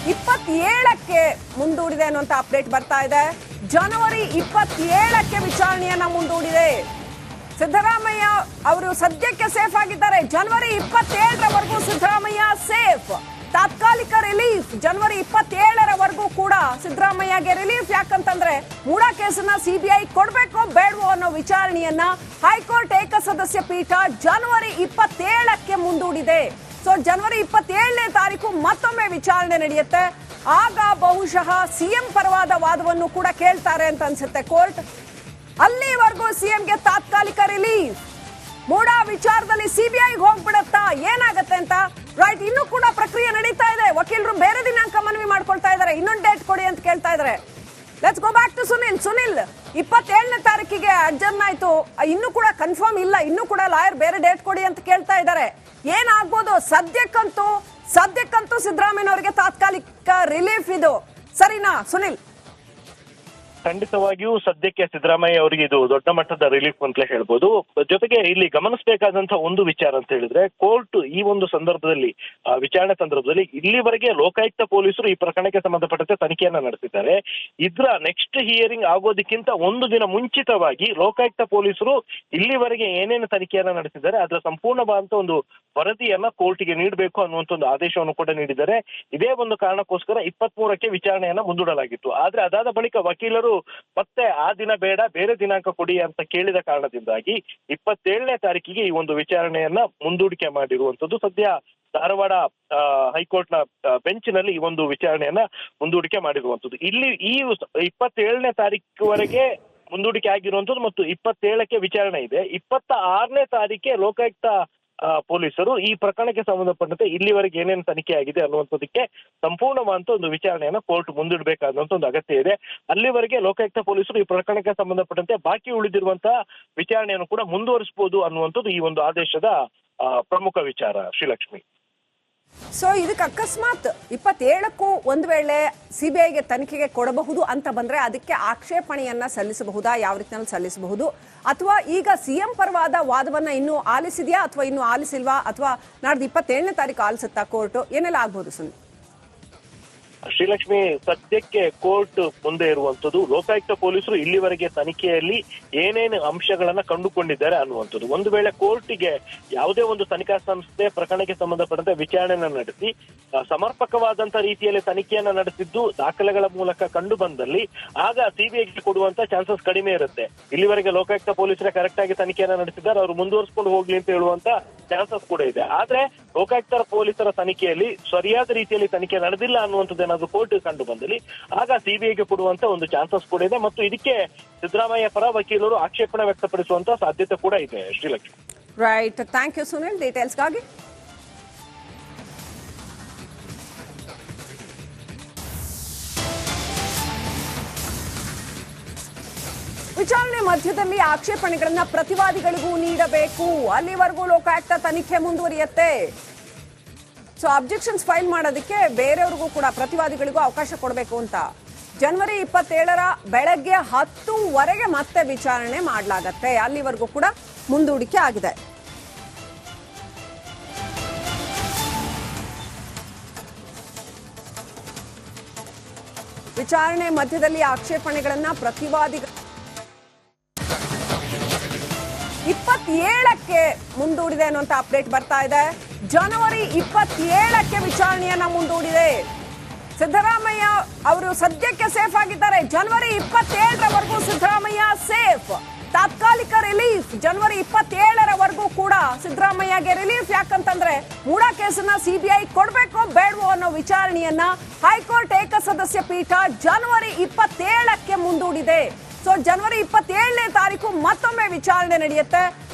27ಕ್ಕೆ ಮುಂದೂಡಿದೆ ಅನ್ನುವಂತ ಅಪ್ಡೇಟ್ ಬರ್ತಾ ಇದೆ. ಜನವರಿ 27ಕ್ಕೆ ವಿಚಾರಣೆಯನ್ನ ಮುಂದೂಡಿದೆ. ಸಿದ್ದರಾಮಯ್ಯ ಅವರು ಸದ್ಯಕ್ಕೆ ಸೇಫ್ ಆಗಿದ್ದಾರೆ. ಜನವರಿ 27ರವರೆಗೂ ಸಿದ್ದರಾಮಯ್ಯ ಸೇಫ್. ತಾತ್ಕಾಲಿಕ ರಿಲೀಫ್ ಜನವರಿ 27ರವರೆಗೂ ಕೂಡ ಸಿದ್ದರಾಮಯ್ಯಗೆ ರಿಲೀಫ್. ಯಾಕಂತಂದ್ರೆ ಮೂಡಾ ಕೇಸನ್ನ ಸಿಬಿಐ ಕೊಡ್ಬೇಕೋ ಬೇಡವೋ ಅನ್ನೋ ವಿಚಾರಣೆಯನ್ನ ಹೈಕೋರ್ಟ್ ಏಕಸದಸ್ಯ ಪೀಠ ಜನವರಿ 27ಕ್ಕೆ ಮುಂದೂಡಿದೆ. ಸೊ ಜನವರಿ 27ನೇ ತಾರೀಕು ಮತ್ತೊಮ್ಮೆ ವಿಚಾರಣೆ ನಡೆಯುತ್ತೆ. ಆಗ ಬಹುಶಃ ಸಿಎಂ ಪರವಾದ ವಾದವನ್ನು ಕೂಡ ಕೇಳ್ತಾರೆ ಅಂತ ಅನ್ಸುತ್ತೆ ಕೋರ್ಟ್. ಅಲ್ಲಿವರೆಗೂ ಸಿಎಂಗೆ ತಾತ್ಕಾಲಿಕ ರಿಲೀಫ್. ಮೂಡಾ ವಿಚಾರದಲ್ಲಿ ಸಿಬಿಐಗೆ ಹೋಗ್ಬಿಡತ್ತಾ, ಏನಾಗತ್ತೆ ಅಂತ ರೈಟ್ ಇನ್ನೂ ಕೂಡ ಪ್ರಕ್ರಿಯೆ ನಡೀತಾ ಇದೆ. ವಕೀಲರು ಬೇರೆ ದಿನಾಂಕ ಮನವಿ ಮಾಡ್ಕೊಳ್ತಾ ಇದ್ದಾರೆ, ಇನ್ನೊಂದು ಡೇಟ್ ಕೊಡಿ ಅಂತ ಕೇಳ್ತಾ ಇದ್ದಾರೆ. Let's go back to Sunil. 27ನೇ ತಾರೀಕಿಗೆ ಅಡ್ಜರ್ನ್ ಆಯ್ತು, ಇನ್ನೂ ಕೂಡ ಕನ್ಫರ್ಮ್ ಇಲ್ಲ, ಇನ್ನೂ ಕೂಡ ಲಾಯರ್ ಬೇರೆ ಡೇಟ್ ಕೊಡಿ ಅಂತ ಕೇಳ್ತಾ ಇದ್ದಾರೆ. ಏನಾಗ್ಬೋದು? ಸದ್ಯಕ್ಕಂತೂ ಸಿದ್ದರಾಮಯ್ಯನವರಿಗೆ ತಾತ್ಕಾಲಿಕ ರಿಲೀಫ್ ಇದು, ಸರಿನಾ ಸುನಿಲ್? ಖಂಡಿತವಾಗಿಯೂ ಸದ್ಯಕ್ಕೆ ಸಿದ್ದರಾಮಯ್ಯ ಅವರಿಗೆ ಇದು ದೊಡ್ಡ ಮಟ್ಟದ ರಿಲೀಫ್ ಅಂತಲೇ ಹೇಳ್ಬೋದು. ಜೊತೆಗೆ ಇಲ್ಲಿ ಗಮನಿಸಬೇಕಾದಂತಹ ಒಂದು ವಿಚಾರ ಅಂತ ಹೇಳಿದ್ರೆ, ಕೋರ್ಟ್ ಈ ಒಂದು ಸಂದರ್ಭದಲ್ಲಿ ವಿಚಾರಣೆ ಸಂದರ್ಭದಲ್ಲಿ ಇಲ್ಲಿವರೆಗೆ ಲೋಕಾಯುಕ್ತ ಪೊಲೀಸರು ಈ ಪ್ರಕರಣಕ್ಕೆ ಸಂಬಂಧಪಟ್ಟಂತೆ ತನಿಖೆಯನ್ನ ನಡೆಸಿದ್ದಾರೆ. ಇದರ ನೆಕ್ಸ್ಟ್ ಹಿಯರಿಂಗ್ ಆಗೋದಕ್ಕಿಂತ ಒಂದು ದಿನ ಮುಂಚಿತವಾಗಿ ಲೋಕಾಯುಕ್ತ ಪೊಲೀಸರು ಇಲ್ಲಿವರೆಗೆ ಏನೇನು ತನಿಖೆಯನ್ನ ನಡೆಸಿದ್ದಾರೆ ಅದರ ಸಂಪೂರ್ಣವಾದಂತ ಒಂದು ವರದಿಯನ್ನ ಕೋರ್ಟ್ಗೆ ನೀಡಬೇಕು ಅನ್ನುವಂತ ಒಂದು ಆದೇಶವನ್ನು ಕೂಡ ನೀಡಿದ್ದಾರೆ. ಇದೇ ಒಂದು ಕಾರಣಕ್ಕೋಸ್ಕರ 23ಕ್ಕೆ ವಿಚಾರಣೆಯನ್ನ ಮುಂದೂಡಲಾಗಿತ್ತು. ಆದ್ರೆ ಅದಾದ ಬಳಿಕ ವಕೀಲರು ಮತ್ತೆ ಆ ದಿನ ಬೇಡ, ಬೇರೆ ದಿನಾಂಕ ಕೊಡಿ ಅಂತ ಕೇಳಿದ ಕಾರಣದಿಂದಾಗಿ 27ನೇ ತಾರೀಕಿಗೆ ಈ ಒಂದು ವಿಚಾರಣೆಯನ್ನ ಮುಂದೂಡಿಕೆ ಮಾಡಿರುವಂತದ್ದು. ಸದ್ಯ ಧಾರವಾಡ ಹೈಕೋರ್ಟ್ ನ ಬೆಂಚ್ನಲ್ಲಿ ಈ ಒಂದು ವಿಚಾರಣೆಯನ್ನ ಮುಂದೂಡಿಕೆ ಮಾಡಿರುವಂತದ್ದು. ಇಲ್ಲಿ ಈ 27ನೇ ತಾರೀಕುವರೆಗೆ ಮುಂದೂಡಿಕೆ ಆಗಿರುವಂತದ್ದು ಮತ್ತು 27ಕ್ಕೆ ವಿಚಾರಣೆ ಇದೆ. 26ನೇ ತಾರೀಕೆ ಲೋಕಾಯುಕ್ತ ಪೊಲೀಸರು ಈ ಪ್ರಕರಣಕ್ಕೆ ಸಂಬಂಧಪಟ್ಟಂತೆ ಇಲ್ಲಿವರೆಗೆ ಏನೇನು ತನಿಖೆ ಆಗಿದೆ ಅನ್ನುವಂಥದ್ದಕ್ಕೆ ಸಂಪೂರ್ಣವಾದಂತ ಒಂದು ವಿಚಾರಣೆಯನ್ನ ಕೋರ್ಟ್ ಮುಂದಿಡಬೇಕಾದಂತ ಒಂದು ಅಗತ್ಯ ಇದೆ. ಅಲ್ಲಿವರೆಗೆ ಲೋಕಾಯುಕ್ತ ಪೊಲೀಸರು ಈ ಪ್ರಕರಣಕ್ಕೆ ಸಂಬಂಧಪಟ್ಟಂತೆ ಬಾಕಿ ಉಳಿದಿರುವಂತಹ ವಿಚಾರಣೆಯನ್ನು ಕೂಡ ಮುಂದುವರಿಸಬಹುದು ಅನ್ನುವಂಥದ್ದು ಈ ಒಂದು ಆದೇಶದ ಪ್ರಮುಖ ವಿಚಾರ. ಶ್ರೀಲಕ್ಷ್ಮಿ, ಸೊ ಇದಕ್ಕೆ ಅಕಸ್ಮಾತ್ 27ಕ್ಕೂ ಒಂದು ವೇಳೆ ಸಿಬಿಐಗೆ ತನಿಖೆಗೆ ಕೊಡಬಹುದು ಅಂತ ಬಂದ್ರೆ ಅದಕ್ಕೆ ಆಕ್ಷೇಪಣೆಯನ್ನ ಸಲ್ಲಿಸಬಹುದಾ? ಯಾವ ರೀತಿಯಲ್ಲಿ ಸಲ್ಲಿಸಬಹುದು? ಅಥವಾ ಈಗ ಸಿಎಂ ಪರವಾದ ವಾದವನ್ನ ಇನ್ನೂ ಆಲಿಸಿದ್ಯಾ ಅಥವಾ ಇನ್ನೂ ಆಲಿಸಿಲ್ವಾ? ಅಥವಾ ನಾಡ್ದು 27ನೇ ತಾರೀಕು ಆಲಿಸುತ್ತಾ ಕೋರ್ಟ್? ಏನೆಲ್ಲ ಆಗ್ಬಹುದು ಸುನಿಲ್? ಶ್ರೀಲಕ್ಷ್ಮಿ, ಸದ್ಯಕ್ಕೆ ಕೋರ್ಟ್ ಮುಂದೆ ಇರುವಂತದ್ದು ಲೋಕಾಯುಕ್ತ ಪೊಲೀಸರು ಇಲ್ಲಿವರೆಗೆ ತನಿಖೆಯಲ್ಲಿ ಏನೇನು ಅಂಶಗಳನ್ನ ಕಂಡುಕೊಂಡಿದ್ದಾರೆ ಅನ್ನುವಂಥದ್ದು. ಒಂದು ವೇಳೆ ಕೋರ್ಟಿಗೆ ಯಾವುದೇ ಒಂದು ತನಿಖಾ ಸಂಸ್ಥೆ ಪ್ರಕರಣಕ್ಕೆ ಸಂಬಂಧಪಟ್ಟಂತೆ ವಿಚಾರಣೆಯನ್ನ ನಡೆಸಿ ಸಮರ್ಪಕವಾದಂತ ರೀತಿಯಲ್ಲಿ ತನಿಖೆಯನ್ನ ನಡೆಸಿದ್ದು ದಾಖಲೆಗಳ ಮೂಲಕ ಕಂಡು ಬಂದಲ್ಲಿ ಆಗ ಸಿಬಿಐಗೆ ಕೊಡುವಂತ ಚಾನ್ಸಸ್ ಕಡಿಮೆ ಇರುತ್ತೆ. ಇಲ್ಲಿವರೆಗೆ ಲೋಕಾಯುಕ್ತ ಪೊಲೀಸರೇ ಕರೆಕ್ಟ್ ಆಗಿ ತನಿಖೆಯನ್ನ ನಡೆಸಿದ್ದಾರೆ, ಅವರು ಮುಂದುವರಿಸಿಕೊಂಡು ಹೋಗ್ಲಿ ಅಂತ ಹೇಳುವಂತ ಚಾನ್ಸಸ್ ಕೂಡ ಇದೆ. ಆದ್ರೆ ಲೋಕಾಯುಕ್ತರ ಪೊಲೀಸರ ತನಿಖೆಯಲ್ಲಿ ಸರಿಯಾದ ರೀತಿಯಲ್ಲಿ ತನಿಖೆ ನಡೆದಿಲ್ಲ ಅನ್ನುವಂಥದ್ದು ಏನಾದ್ರು ಕೋರ್ಟ್ ಕಂಡು ಬಂದಲ್ಲಿ ಆಗ ಸಿಬಿಐಗೆ ಕೊಡುವಂತ ಒಂದು ಚಾನ್ಸಸ್ ಕೂಡ ಇದೆ ಮತ್ತು ಇದಕ್ಕೆ ಸಿದ್ದರಾಮಯ್ಯ ಪರ ವಕೀಲರು ಆಕ್ಷೇಪಣೆ ವ್ಯಕ್ತಪಡಿಸುವಂತ ಸಾಧ್ಯತೆ ಕೂಡ ಇದೆ. Srilakshmi, right, thank you Sunil ಡೀಟೇಲ್ಸ್ಗಾಗಿ. ವಿಚಾರಣೆ ಮಧ್ಯದಲ್ಲಿ ಆಕ್ಷೇಪಣೆಗಳನ್ನ ಪ್ರತಿವಾದಿಗಳಿಗೂ ನೀಡಬೇಕು. ಅಲ್ಲಿವರೆಗೂ ಲೋಕಾಯುಕ್ತ ತನಿಖೆ ಮುಂದುವರಿಯುತ್ತೆ. ಸೊ ಅಬ್ಜೆಕ್ಷನ್ಸ್ ಫೈಲ್ ಮಾಡೋದಕ್ಕೆ ಬೇರೆಯವ್ರಿಗೂ ಕೂಡ ಪ್ರತಿವಾದಿಗಳಿಗೂ ಅವಕಾಶ ಕೊಡಬೇಕು ಅಂತ ಜನವರಿ 27ರ ಬೆಳಗ್ಗೆ 10ವರೆಗೆ ಮತ್ತೆ ವಿಚಾರಣೆ ಮಾಡಲಾಗತ್ತೆ. ಅಲ್ಲಿವರೆಗೂ ಕೂಡ ಮುಂದೂಡಿಕೆ ಆಗಿದೆ. ವಿಚಾರಣೆ ಮಧ್ಯದಲ್ಲಿ ಆಕ್ಷೇಪಣೆಗಳನ್ನ ಪ್ರತಿವಾದಿಗಳು 27ಕ್ಕೆ ಮುಂದೂಡಿದೆ ಅನ್ನುವಂತ ಅಪ್ಡೇಟ್ ಬರ್ತಾ ಇದೆ. ಜನವರಿ 27ಕ್ಕೆ ವಿಚಾರಣೆಯನ್ನ ಮುಂದೂಡಿದೆ. ಸಿದ್ದರಾಮಯ್ಯ ಅವರು ಸದ್ಯಕ್ಕೆ ಸೇಫ್ ಆಗಿದ್ದಾರೆ. ಜನವರಿ 27ರವರೆಗೂ ಸಿದ್ದರಾಮಯ್ಯ ಸೇಫ್. ತಾತ್ಕಾಲಿಕ ರಿಲೀಫ್ ಜನವರಿ 27ರವರೆಗೂ ಕೂಡ ಸಿದ್ದರಾಮಯ್ಯಗೆ ರಿಲೀಫ್. ಯಾಕಂತಂದ್ರೆ ಮೂಡಾ ಕೇಸನ್ನ ಸಿಬಿಐ ಕೊಡ್ಬೇಕೋ ಬೇಡವೋ ಅನ್ನೋ ವಿಚಾರಣೆಯನ್ನ ಹೈಕೋರ್ಟ್ ಏಕಸದಸ್ಯ ಪೀಠ ಜನವರಿ 27ಕ್ಕೆ ಮುಂದೂಡಿದೆ. ಸೊ ಜನವರಿ 27ನೇ ತಾರೀಕು ಮತ್ತೊಮ್ಮೆ ವಿಚಾರಣೆ ನಡೆಯುತ್ತೆ.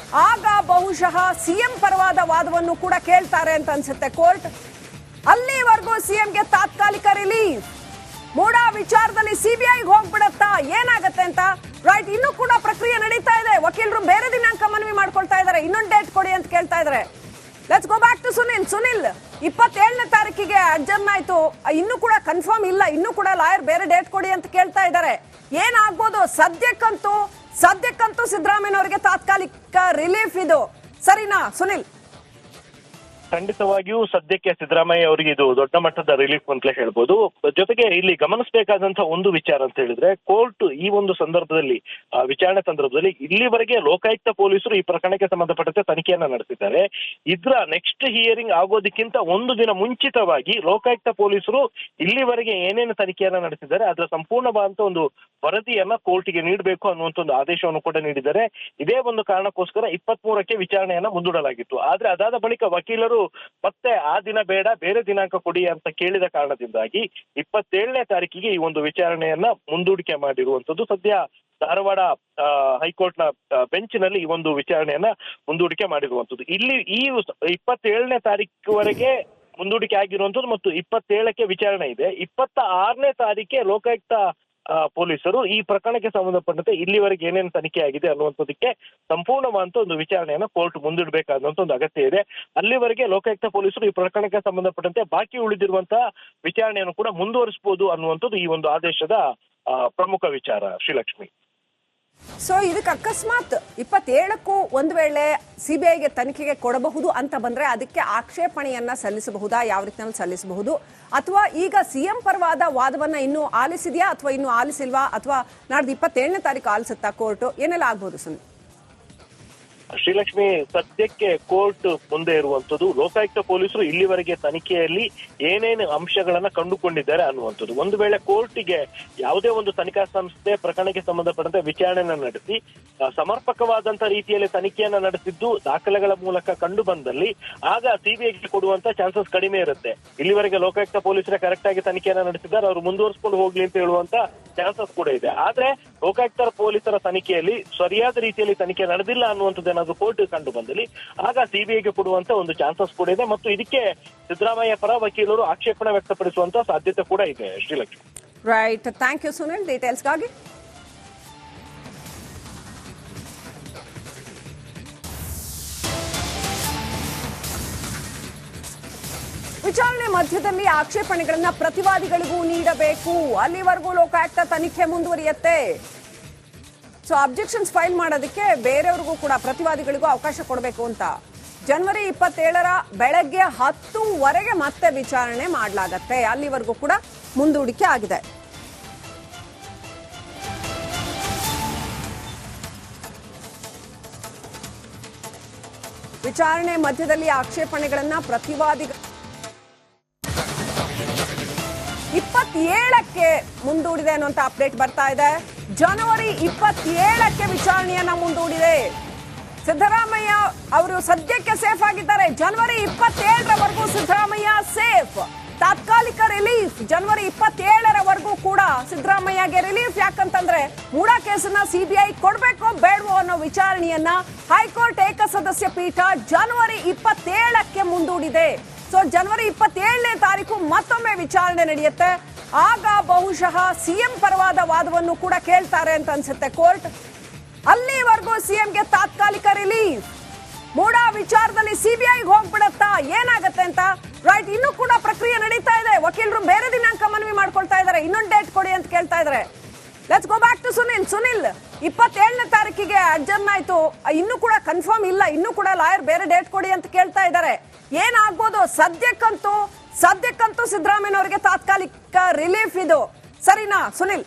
ಆಗ ಬಹುಶಃ ಸಿಎಂ ಪರವಾದ ವಾದವನ್ನು ಕೂಡ ಕೇಳ್ತಾರೆ ಅಂತ ಅನ್ಸುತ್ತೆ ಕೋರ್ಟ್. ಅಲ್ಲಿವರೆಗೂ ಸಿಎಂಗೆ ತಾತ್ಕಾಲಿಕ ರಿಲೀಫ್. ಮೂಡಾ ವಿಚಾರದಲ್ಲಿ ಸಿಬಿಐಗೆ ಹೋಗ್ಬಿಡತ್ತಾ, ಏನಾಗತ್ತೆ ಅಂತ ರೈಟ್ ಇನ್ನೂ ಕೂಡ ಪ್ರಕ್ರಿಯೆ ನಡೀತಾ ಇದೆ. ವಕೀಲರು ಬೇರೆ ದಿನಾಂಕ ಮನವಿ ಮಾಡ್ಕೊಳ್ತಾ ಇದ್ದಾರೆ, ಇನ್ನೊಂದು ಡೇಟ್ ಕೊಡಿ ಅಂತ ಕೇಳ್ತಾ ಇದ್ದಾರೆ. Let's go back to Sunil. 27ನೇ ತಾರೀಕಿಗೆ ಅಡ್ಜರ್ನ್ ಆಯ್ತು, ಇನ್ನೂ ಕೂಡ ಕನ್ಫರ್ಮ್ ಇಲ್ಲ, ಇನ್ನೂ ಕೂಡ ಲಾಯರ್ ಬೇರೆ ಡೇಟ್ ಕೊಡಿ ಅಂತ ಕೇಳ್ತಾ ಇದ್ದಾರೆ. ಏನಾಗ್ಬೋದು? ಸದ್ಯಕ್ಕಂತೂ ಸಿದ್ದರಾಮಯ್ಯನವರಿಗೆ ತಾತ್ಕಾಲಿಕ ರಿಲೀಫ್ ಇದು, ಸರಿನಾ ಸುನಿಲ್? ಖಂಡಿತವಾಗಿಯೂ ಸದ್ಯಕ್ಕೆ ಸಿದ್ದರಾಮಯ್ಯ ಅವರಿಗೆ ಇದು ದೊಡ್ಡ ಮಟ್ಟದ ರಿಲೀಫ್ ಅಂತಲೇ ಹೇಳ್ಬೋದು. ಜೊತೆಗೆ ಇಲ್ಲಿ ಗಮನಿಸಬೇಕಾದಂತಹ ಒಂದು ವಿಚಾರ ಅಂತ ಹೇಳಿದ್ರೆ, ಕೋರ್ಟ್ ಈ ಒಂದು ಸಂದರ್ಭದಲ್ಲಿ ವಿಚಾರಣೆ ಸಂದರ್ಭದಲ್ಲಿ ಇಲ್ಲಿವರೆಗೆ ಲೋಕಾಯುಕ್ತ ಪೊಲೀಸರು ಈ ಪ್ರಕರಣಕ್ಕೆ ಸಂಬಂಧಪಟ್ಟಂತೆ ತನಿಖೆಯನ್ನ ನಡೆಸಿದ್ದಾರೆ. ಇದ್ರ ನೆಕ್ಸ್ಟ್ ಹಿಯರಿಂಗ್ ಆಗೋದಕ್ಕಿಂತ ಒಂದು ದಿನ ಮುಂಚಿತವಾಗಿ ಲೋಕಾಯುಕ್ತ ಪೊಲೀಸರು ಇಲ್ಲಿವರೆಗೆ ಏನೇನು ತನಿಖೆಯನ್ನ ನಡೆಸಿದ್ದಾರೆ ಅದರ ಸಂಪೂರ್ಣವಾದಂತ ಒಂದು ವರದಿಯನ್ನ ಕೋರ್ಟ್ಗೆ ನೀಡಬೇಕು ಅನ್ನುವಂತ ಒಂದು ಆದೇಶವನ್ನು ಕೂಡ ನೀಡಿದ್ದಾರೆ. ಇದೇ ಒಂದು ಕಾರಣಕ್ಕೋಸ್ಕರ 23ಕ್ಕೆ ವಿಚಾರಣೆಯನ್ನ ಮುಂದೂಡಲಾಗಿತ್ತು. ಆದ್ರೆ ಅದಾದ ಬಳಿಕ ವಕೀಲರು ಮತ್ತೆ ಆ ದಿನ ಬೇಡ, ಬೇರೆ ದಿನಾಂಕ ಕೊಡಿ ಅಂತ ಕೇಳಿದ ಕಾರಣದಿಂದಾಗಿ 27ನೇ ತಾರೀಕಿಗೆ ಈ ಒಂದು ವಿಚಾರಣೆಯನ್ನ ಮುಂದೂಡಿಕೆ ಮಾಡಿರುವಂತದ್ದು. ಸದ್ಯ ಧಾರವಾಡ ಹೈಕೋರ್ಟ್ ನ ಬೆಂಚ್ ನಲ್ಲಿ ಈ ಒಂದು ವಿಚಾರಣೆಯನ್ನ ಮುಂದೂಡಿಕೆ ಮಾಡಿರುವಂತದ್ದು. ಇಲ್ಲಿ ಈ 27ನೇ ತಾರೀಕುವರೆಗೆ ಮುಂದೂಡಿಕೆ ಆಗಿರುವಂತದ್ದು ಮತ್ತು 27ಕ್ಕೆ ವಿಚಾರಣೆ ಇದೆ. 26ನೇ ತಾರೀಕೆ ಲೋಕಾಯುಕ್ತ ಪೊಲೀಸರು ಈ ಪ್ರಕರಣಕ್ಕೆ ಸಂಬಂಧಪಟ್ಟಂತೆ ಇಲ್ಲಿವರೆಗೆ ಏನೇನು ತನಿಖೆ ಆಗಿದೆ ಅನ್ನುವಂಥದ್ದಕ್ಕೆ ಸಂಪೂರ್ಣವಾದಂತ ಒಂದು ವಿಚಾರಣೆಯನ್ನು ಕೋರ್ಟ್ ಮುಂದಿಡಬೇಕಾದಂತ ಒಂದು ಅಗತ್ಯ ಇದೆ. ಅಲ್ಲಿವರೆಗೆ ಲೋಕಾಯುಕ್ತ ಪೊಲೀಸರು ಈ ಪ್ರಕರಣಕ್ಕೆ ಸಂಬಂಧಪಟ್ಟಂತೆ ಬಾಕಿ ಉಳಿದಿರುವಂತಹ ವಿಚಾರಣೆಯನ್ನು ಕೂಡ ಮುಂದುವರಿಸಬಹುದು ಅನ್ನುವಂಥದ್ದು ಈ ಒಂದು ಆದೇಶದ ಪ್ರಮುಖ ವಿಚಾರ. ಶ್ರೀಲಕ್ಷ್ಮಿ, ಸೊ ಇದಕ್ಕೆ ಅಕಸ್ಮಾತ್ 27ಕ್ಕೂ ಒಂದು ವೇಳೆ ಸಿಬಿಐಗೆ ತನಿಖೆಗೆ ಕೊಡಬಹುದು ಅಂತ ಬಂದ್ರೆ ಅದಕ್ಕೆ ಆಕ್ಷೇಪಣೆಯನ್ನ ಸಲ್ಲಿಸಬಹುದಾ? ಯಾವ ರೀತಿಯಲ್ಲಿ ಸಲ್ಲಿಸಬಹುದು? ಅಥವಾ ಈಗ ಸಿಎಂ ಪರವಾದ ವಾದವನ್ನ ಇನ್ನೂ ಆಲಿಸಿದ್ಯಾ ಅಥವಾ ಇನ್ನೂ ಆಲಿಸಿಲ್ವಾ? ಅಥವಾ ನಾಡ್ದು 27ನೇ ತಾರೀಕು ಆಲಿಸುತ್ತಾ ಕೋರ್ಟ್? ಏನೆಲ್ಲ ಆಗ್ಬಹುದು ಸುನಿಲ್? ಶ್ರೀಲಕ್ಷ್ಮಿ, ಸದ್ಯಕ್ಕೆ ಕೋರ್ಟ್ ಮುಂದೆ ಇರುವಂತದ್ದು ಲೋಕಾಯುಕ್ತ ಪೊಲೀಸರು ಇಲ್ಲಿವರೆಗೆ ತನಿಖೆಯಲ್ಲಿ ಏನೇನು ಅಂಶಗಳನ್ನ ಕಂಡುಕೊಂಡಿದ್ದಾರೆ ಅನ್ನುವಂಥದ್ದು. ಒಂದು ವೇಳೆ ಕೋರ್ಟಿಗೆ ಯಾವುದೇ ಒಂದು ತನಿಖಾ ಸಂಸ್ಥೆ ಪ್ರಕರಣಕ್ಕೆ ಸಂಬಂಧಪಟ್ಟಂತೆ ವಿಚಾರಣೆಯನ್ನ ನಡೆಸಿ ಸಮರ್ಪಕವಾದಂತ ರೀತಿಯಲ್ಲಿ ತನಿಖೆಯನ್ನ ನಡೆಸಿದ್ದು ದಾಖಲೆಗಳ ಮೂಲಕ ಕಂಡು ಬಂದಲ್ಲಿ ಆಗ ಸಿಬಿಐಗೆ ಕೊಡುವಂತ ಚಾನ್ಸಸ್ ಕಡಿಮೆ ಇರುತ್ತೆ. ಇಲ್ಲಿವರೆಗೆ ಲೋಕಾಯುಕ್ತ ಪೊಲೀಸರೇ ಕರೆಕ್ಟ್ ಆಗಿ ತನಿಖೆಯನ್ನ ನಡೆಸಿದ್ದಾರೆ, ಅವರು ಮುಂದುವರಿಸಿಕೊಂಡು ಹೋಗ್ಲಿ ಅಂತ ಹೇಳುವಂತ ಚಾನ್ಸಸ್ ಕೂಡ ಇದೆ. ಆದ್ರೆ ಲೋಕಾಯುಕ್ತ ಪೊಲೀಸರ ತನಿಖೆಯಲ್ಲಿ ಸರಿಯಾದ ರೀತಿಯಲ್ಲಿ ತನಿಖೆ ನಡೆದಿಲ್ಲ ಅನ್ನುವಂಥದ್ದು ಏನಾದ್ರು ಕೋರ್ಟ್ ಕಂಡು ಬಂದಲ್ಲಿ ಆಗ ಸಿಬಿಐಗೆ ಕೊಡುವಂತ ಒಂದು ಚಾನ್ಸಸ್ ಕೂಡ ಇದೆ ಮತ್ತು ಇದಕ್ಕೆ ಸಿದ್ದರಾಮಯ್ಯ ಪರ ವಕೀಲರು ಆಕ್ಷೇಪಣೆ ವ್ಯಕ್ತಪಡಿಸುವಂತ ಸಾಧ್ಯತೆ ಕೂಡ ಇದೆ. Srilakshmi, right, thank you Sunil ಡೀಟೇಲ್ಸ್ಗಾಗಿ. ವಿಚಾರಣೆ ಮಧ್ಯದಲ್ಲಿ ಆಕ್ಷೇಪಣೆಗಳನ್ನ ಪ್ರತಿವಾದಿಗಳಿಗೂ ನೀಡಬೇಕು, ಅಲ್ಲಿವರೆಗೂ ಲೋಕಾಯುಕ್ತ ತನಿಖೆ ಮುಂದುವರಿಯುತ್ತೆ. ಸೊ ಅಬ್ಜೆಕ್ಷನ್ಸ್ ಫೈಲ್ ಮಾಡೋದಕ್ಕೆ ಬೇರೆಯವ್ರಿಗೂ ಕೂಡ ಪ್ರತಿವಾದಿಗಳಿಗೂ ಅವಕಾಶ ಕೊಡಬೇಕು ಅಂತ ಜನವರಿ 27ರ ಬೆಳಗ್ಗೆ 10ವರೆಗೆ ಮತ್ತೆ ವಿಚಾರಣೆ ಮಾಡಲಾಗತ್ತೆ. ಅಲ್ಲಿವರೆಗೂ ಕೂಡ ಮುಂದೂಡಿಕೆ ಆಗಿದೆ. ವಿಚಾರಣೆ ಮಧ್ಯದಲ್ಲಿ ಆಕ್ಷೇಪಣೆಗಳನ್ನ ಪ್ರತಿವಾದಿಗಳು 27ಕ್ಕೆ ಮುಂದೂಡಿದೆ ಅನ್ನುವಂತ ಅಪ್ಡೇಟ್ ಬರ್ತಾ ಇದೆ. ಜನವರಿ 27ಕ್ಕೆ ವಿಚಾರಣೆಯನ್ನ ಮುಂದೂಡಿದೆ. ಸಿದ್ದರಾಮಯ್ಯ ಅವರು ಸದ್ಯಕ್ಕೆ ಸೇಫ್ ಆಗಿದ್ದಾರೆ. ಜನವರಿ 27ರವರೆಗೂ ಸಿದ್ದರಾಮಯ್ಯ ಸೇಫ್. ತಾತ್ಕಾಲಿಕ ರಿಲೀಫ್ ಜನವರಿ 27ರವರೆಗೂ ಕೂಡ ಸಿದ್ದರಾಮಯ್ಯಗೆ ರಿಲೀಫ್. ಯಾಕಂತಂದ್ರೆ ಮೂಡಾ ಕೇಸನ್ನ ಸಿಬಿಐ ಕೊಡ್ಬೇಕೋ ಬೇಡವೋ ಅನ್ನೋ ವಿಚಾರಣೆಯನ್ನ ಹೈಕೋರ್ಟ್ ಏಕಸದಸ್ಯ ಪೀಠ ಜನವರಿ 27ಕ್ಕೆ ಮುಂದೂಡಿದೆ. ಸೊ ಜನವರಿ 27ನೇ ತಾರೀಕು ಮತ್ತೊಮ್ಮೆ ವಿಚಾರಣೆ ನಡೆಯುತ್ತೆ. ಆಗ ಬಹುಶಃ ಸಿಎಂ ಪರವಾದ ವಾದವನ್ನು ಕೂಡ ಕೇಳ್ತಾರೆ ಅಂತ ಅನ್ಸುತ್ತೆ ಕೋರ್ಟ್. ಅಲ್ಲಿವರೆಗೂ ಸಿಎಂಗೆ ತಾತ್ಕಾಲಿಕ ರಿಲೀಫ್. ಮೂಡಾ ವಿಚಾರದಲ್ಲಿ ಸಿಬಿಐಗೆ ಹೋಗ್ಬಿಡತ್ತಾ, ಏನಾಗತ್ತೆ ಅಂತ ರೈಟ್ ಇನ್ನೂ ಕೂಡ ಪ್ರಕ್ರಿಯೆ ನಡೀತಾ ಇದೆ. ವಕೀಲರು ಬೇರೆ ದಿನಾಂಕ ಮನವಿ ಮಾಡ್ಕೊಳ್ತಾ ಇದ್ದಾರೆ, ಇನ್ನೊಂದು ಡೇಟ್ ಕೊಡಿ ಅಂತ ಕೇಳ್ತಾ ಇದ್ದಾರೆ. Let's go back to Sunil. Sunil, 27ನೇ ತಾರೀಕಿಗೆ ಅಡ್ಜರ್ನ್ ಆಯ್ತು, ಇನ್ನೂ ಕೂಡ ಕನ್ಫರ್ಮ್ ಇಲ್ಲ, ಇನ್ನೂ ಕೂಡ ಲಾಯರ್ ಬೇರೆ ಡೇಟ್ ಕೊಡಿ ಅಂತ ಕೇಳ್ತಾ ಇದ್ದಾರೆ. ಏನಾಗ್ಬೋದು? ಸದ್ಯಕ್ಕಂತೂ ಸಿದ್ದರಾಮಯ್ಯನವರಿಗೆ ತಾತ್ಕಾಲಿಕ ರಿಲೀಫ್ ಇದು, ಸರಿನಾ ಸುನಿಲ್?